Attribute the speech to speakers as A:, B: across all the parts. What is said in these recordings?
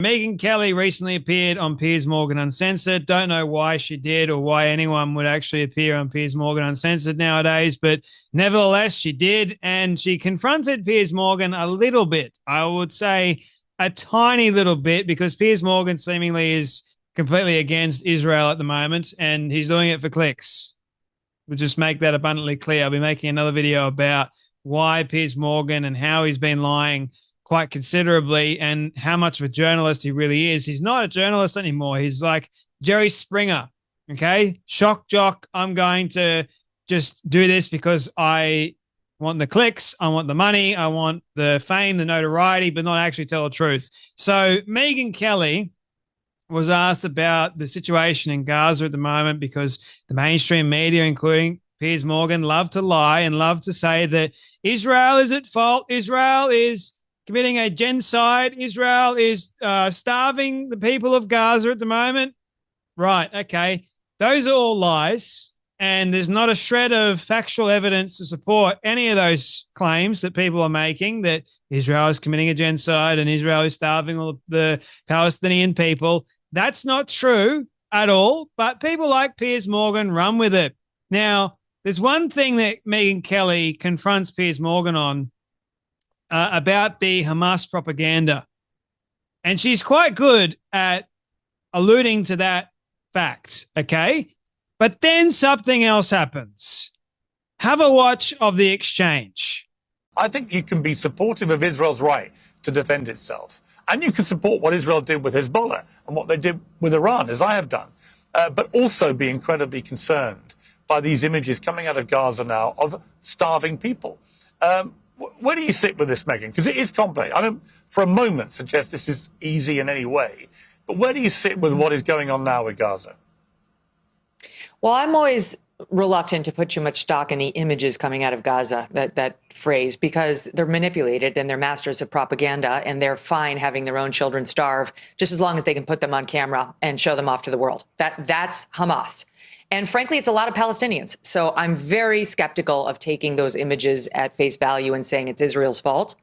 A: Megyn Kelly recently appeared on Piers Morgan Uncensored. Don't know why she did or why anyone would actually appear on Piers Morgan Uncensored nowadays, but nevertheless, she did. And she confronted Piers Morgan a little bit. I would say a tiny little bit, because Piers Morgan seemingly is completely against Israel at the moment, and he's doing it for clicks. We'll just make that abundantly clear. I'll be making another video about why Piers Morgan and how he's been lying quite considerably and how much of a journalist he really is. He's not a journalist anymore. He's like Jerry Springer, okay? Shock jock. I'm going to just do this because I want the clicks, I want the money, I want the fame, the notoriety, but not actually tell the truth. So Megyn Kelly was asked about the situation in Gaza at the moment, because the mainstream media, including Piers Morgan, love to lie and love to say that Israel is at fault. Israel is committing a genocide. Israel is starving the people of Gaza at the moment. Right, okay. Those are all lies, and there's not a shred of factual evidence to support any of those claims that people are making, that Israel is committing a genocide and Israel is starving all the Palestinian people. That's not true at all, but people like Piers Morgan run with it. Now, there's one thing that Megyn Kelly confronts Piers Morgan on, about the Hamas propaganda. And she's quite good at alluding to that fact, okay? But then something else happens. Have a watch of the exchange.
B: I think you can be supportive of Israel's right to defend itself. And you can support what Israel did with Hezbollah and what they did with Iran, as I have done. But also be incredibly concerned by these images coming out of Gaza now of starving people. Where do you sit with this, Megyn? Because it is complex. I don't for a moment suggest this is easy in any way. But where do you sit with what is going on now with Gaza?
C: Well, I'm always reluctant to put too much stock in the images coming out of Gaza, that phrase, because they're manipulated and they're masters of propaganda, and they're fine having their own children starve just as long as they can put them on camera and show them off to the world. That's Hamas. And frankly, it's a lot of Palestinians. So I'm very skeptical of taking those images at face value and saying it's Israel's fault.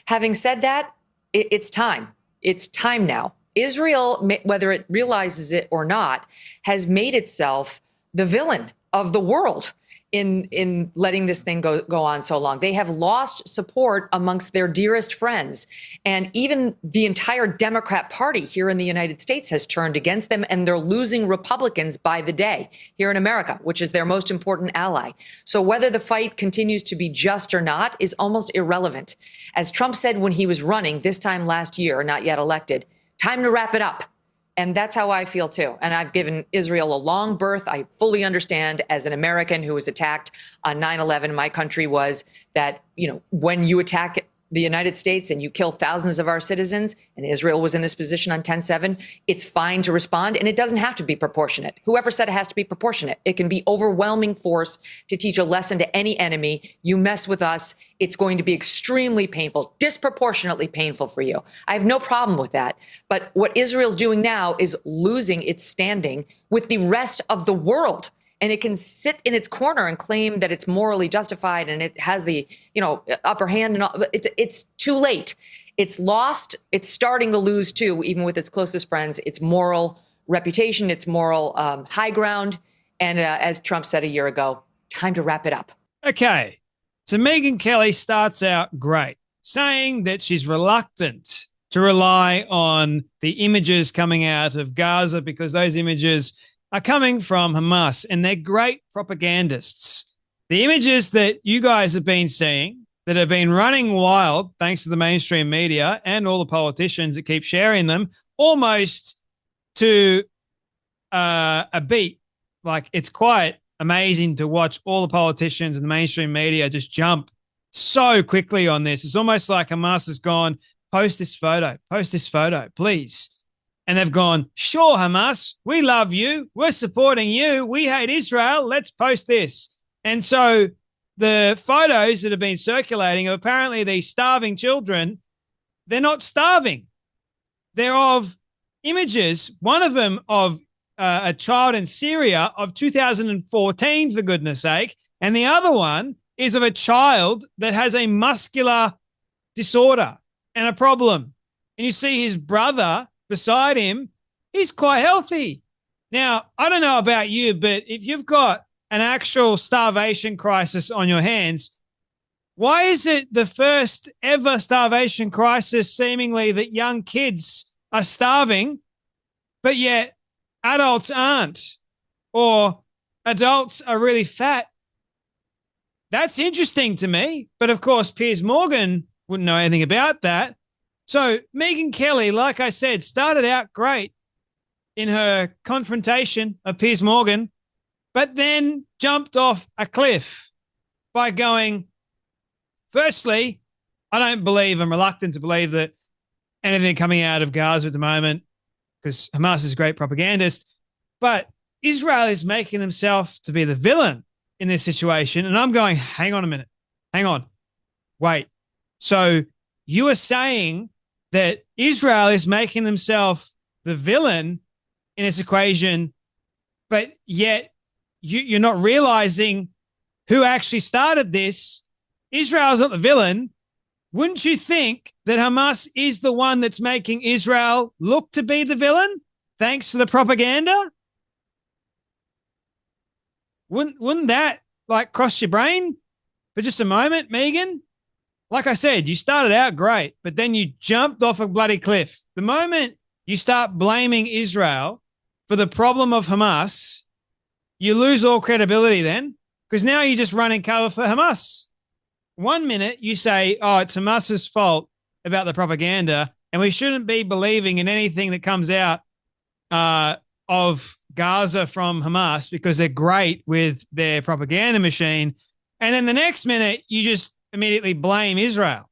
C: Having said that, it's time. It's time now. Israel, whether it realizes it or not, has made itself the villain of the world in letting this thing go on so long. They have lost support amongst their dearest friends. And even the entire Democrat Party here in the United States has turned against them, and they're losing Republicans by the day here in America, which is their most important ally. So whether the fight continues to be just or not is almost irrelevant. As Trump said when he was running this time last year, not yet elected, time to wrap it up. And that's how I feel, too. And I've given Israel a long berth. I fully understand, as an American who was attacked on 9/11, my country was that, when you attack the United States and you kill thousands of our citizens, and Israel was in this position on 10/7, it's fine to respond, and it doesn't have to be proportionate. Whoever said it has to be proportionate? It can be overwhelming force to teach a lesson to any enemy. You mess with us, it's going to be extremely painful, disproportionately painful for you. I have no problem with that. But what Israel's doing now is losing its standing with the rest of the world. And it can sit in its corner and claim that it's morally justified and it has the, upper hand. And all. It's too late. It's lost. It's starting to lose, too, even with its closest friends, its moral reputation, its moral high ground. And as Trump said a year ago, time to wrap it up.
A: Okay. So Megyn Kelly starts out great, saying that she's reluctant to rely on the images coming out of Gaza because those images are coming from Hamas, and they're great propagandists. The images that you guys have been seeing that have been running wild, thanks to the mainstream media and all the politicians that keep sharing them, almost to a beat. Like, it's quite amazing to watch all the politicians and the mainstream media just jump so quickly on this. It's almost like Hamas has gone, post this photo, please. And they've gone, sure, Hamas, we love you. We're supporting you. We hate Israel. Let's post this. And so the photos that have been circulating of apparently these starving children, they're not starving. They're of images, one of them of a child in Syria of 2014, for goodness sake. And the other one is of a child that has a muscular disorder and a problem. And you see his brother beside him, he's quite healthy. Now, I don't know about you, but if you've got an actual starvation crisis on your hands, why is it the first ever starvation crisis seemingly that young kids are starving, but yet adults aren't, or adults are really fat? That's interesting to me. But of course, Piers Morgan wouldn't know anything about that. So Megyn Kelly, like I said, started out great in her confrontation of Piers Morgan, but then jumped off a cliff by going, firstly, I don't believe, I'm reluctant to believe that anything coming out of Gaza at the moment, because Hamas is a great propagandist, but Israel is making themselves to be the villain in this situation. And I'm going, hang on a minute. Hang on. Wait. So you are saying that Israel is making themselves the villain in this equation, but yet you're not realizing who actually started this. Israel's not the villain. Wouldn't you think that Hamas is the one that's making Israel look to be the villain thanks to the propaganda? Wouldn't that like cross your brain for just a moment, Megyn? Like I said, you started out great, but then you jumped off a bloody cliff. The moment you start blaming Israel for the problem of Hamas, you lose all credibility then, because now you're just running cover for Hamas. 1 minute you say, oh, it's Hamas's fault about the propaganda, and we shouldn't be believing in anything that comes out of Gaza from Hamas because they're great with their propaganda machine. And then the next minute, you just immediately blame Israel.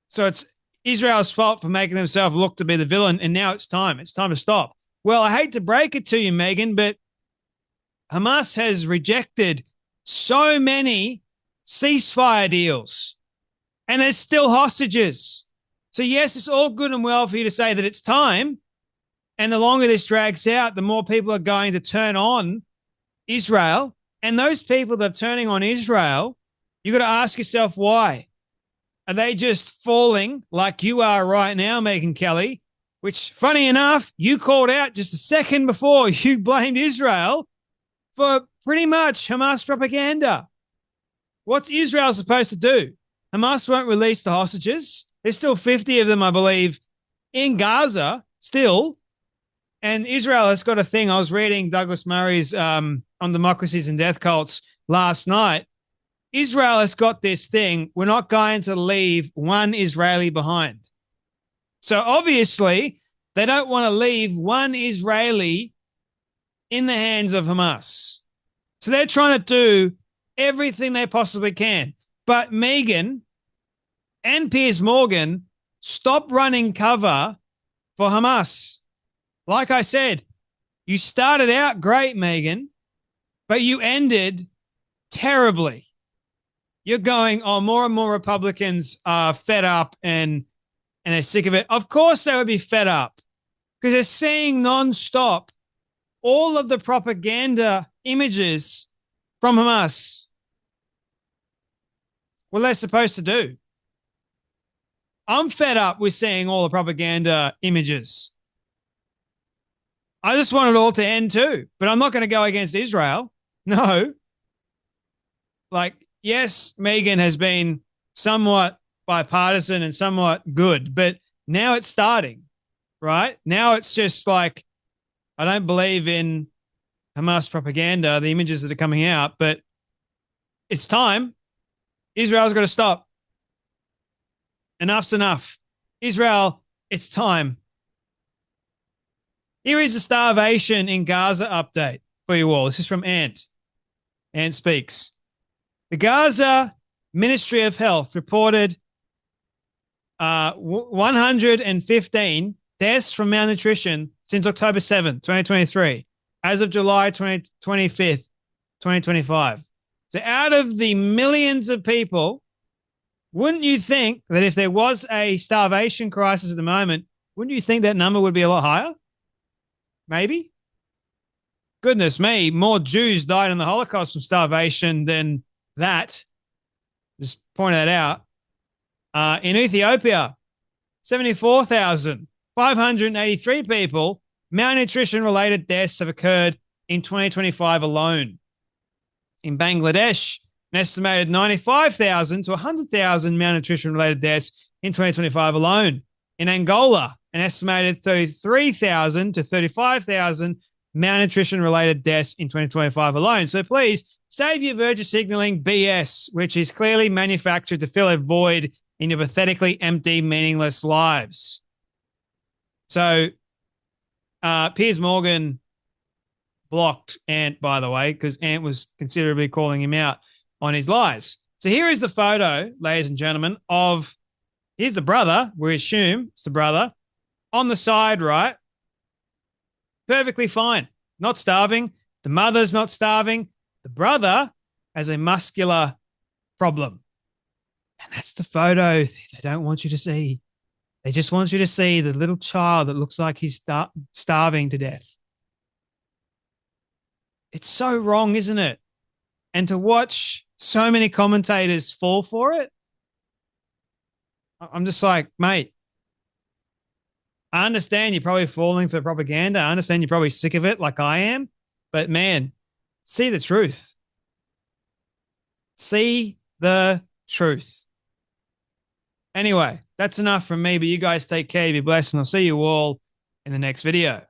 A: So it's Israel's fault for making themselves look to be the villain, and now it's time. It's time to stop. Well, I hate to break it to you, Megyn, but Hamas has rejected so many ceasefire deals, and there's still hostages. So yes, it's all good and well for you to say that it's time, and the longer this drags out, the more people are going to turn on Israel. And those people that are turning on Israel, you got to ask yourself why. Are they just falling like you are right now, Megyn Kelly? Which, funny enough, you called out just a second before you blamed Israel for pretty much Hamas propaganda. What's Israel supposed to do? Hamas won't release the hostages. There's still 50 of them, I believe, in Gaza still. And Israel has got a thing. I was reading Douglas Murray's on democracies and death cults last night. Israel has got this thing. We're not going to leave one Israeli behind. So obviously, they don't want to leave one Israeli in the hands of Hamas. So they're trying to do everything they possibly can. But Megyn and Piers Morgan, stop running cover for Hamas. Like I said, you started out great, Megyn, but you ended terribly. You're going, oh, more and more Republicans are fed up and they're sick of it. Of course they would be fed up because they're seeing nonstop all of the propaganda images from Hamas. What are they supposed to do? I'm fed up with seeing all the propaganda images. I just want it all to end too, but I'm not going to go against Israel. No. Like, yes, Megyn has been somewhat bipartisan and somewhat good, but now it's starting, right? Now it's just like, I don't believe in Hamas propaganda, the images that are coming out, but it's time. Israel's got to stop. Enough's enough. Israel, it's time. Here is the starvation in Gaza update for you all. This is from Ant. Ant speaks. The Gaza Ministry of Health reported 115 deaths from malnutrition since October 7th, 2023, as of July 25th, 2025. So out of the millions of people, wouldn't you think that if there was a starvation crisis at the moment, wouldn't you think that number would be a lot higher? Maybe. Goodness me, more Jews died in the Holocaust from starvation than that. Just point that out. In Ethiopia, 74,000 583 people, malnutrition-related deaths have occurred in 2025 alone. In Bangladesh, an estimated 95,000 to 100,000 malnutrition-related deaths in 2025 alone. In Angola, an estimated 33,000 to 35,000 malnutrition-related deaths in 2025 alone. So please save your virtue signaling BS, which is clearly manufactured to fill a void in your pathetically empty, meaningless lives. So Piers Morgan blocked Ant, by the way, because Ant was considerably calling him out on his lies. So here is the photo, ladies and gentlemen, of, here's the brother, we assume it's the brother, on the side, right? Perfectly fine, not starving. The mother's not starving. The brother has a muscular problem. And that's the photo they don't want you to see. They just want you to see the little child that looks like he's starving to death. It's so wrong, isn't it? And to watch so many commentators fall for it, I'm just like, mate, I understand you're probably falling for propaganda. I understand you're probably sick of it like I am. But, man, see the truth. See the truth. Anyway, that's enough from me, but you guys take care, be blessed, and I'll see you all in the next video.